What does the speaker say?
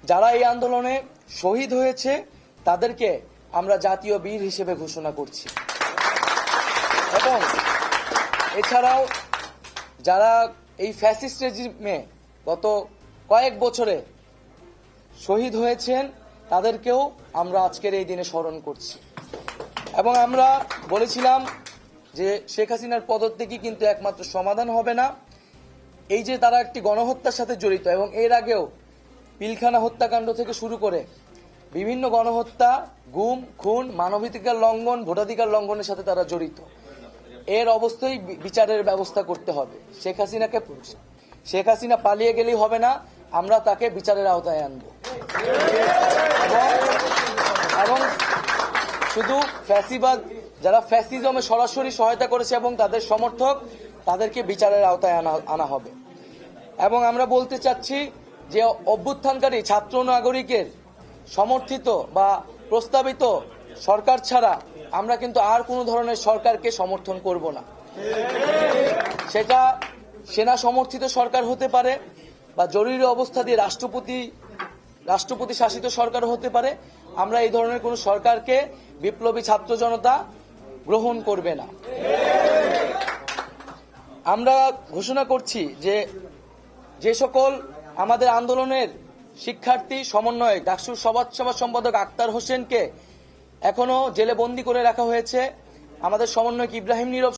যারা এই আন্দোলনে শহীদ হয়েছে তাদেরকে আমরা জাতীয় বীর হিসেবে ঘোষণা করছি। এবং এছাড়াও যারা এই ফ্যাসিস্ট রেজিমে গত কয়েক বছরে শহীদ হয়েছেন তাদেরকেও আমরা আজকের এই দিনে স্মরণ করছি। এবং আমরা বলেছিলাম যে শেখ হাসিনার পদত্যাগই কিন্তু একমাত্র সমাধান হবে না। এই যে তারা একটি গণহত্যার সাথে জড়িত এবং এর আগেও পিলখানা হত্যাকাণ্ড থেকে শুরু করে বিভিন্ন গণহত্যা, গুম, খুন, মানবাধিকার লঙ্ঘন, ভোটাধিকার লঙ্ঘনের সাথে তারা জড়িত। এর অবস্থায় বিচারের ব্যবস্থা করতে হবে। শেখ হাসিনা পালিয়ে গেলেই হবে না, আমরা তাকে বিচারের আওতায় আনব। এবং শুধু ফ্যাসিবাদ, যারা ফ্যাসিজমে সরাসরি সহায়তা করেছে এবং তাদের সমর্থক, তাদেরকে বিচারের আওতায় আনা হবে। এবং আমরা বলতে চাচ্ছি যে অভ্যুত্থানকারী ছাত্র নাগরিকের সমর্থিত বা প্রস্তাবিত সরকার ছাড়া আমরা কিন্তু আর কোনো ধরনের সরকারকে সমর্থন করব না। সেটা সেনা সমর্থিত সরকার হতে পারে বা জরুরি অবস্থা দিয়ে রাষ্ট্রপতি শাসিত সরকার হতে পারে। আমরা এই ধরনের কোনো সরকারকে বিপ্লবী ছাত্র জনতা গ্রহণ করবে না। আমরা ঘোষণা করছি যে সকল আমাদের আন্দোলনের শিক্ষার্থী সমন্বয়ক ডাকসুর সভা সম্পাদক আক্তার হোসেনকে এখনো জেলে বন্দী করে রাখা হয়েছে, আমাদের সমন্বয়ক ইব্রাহিম নীরব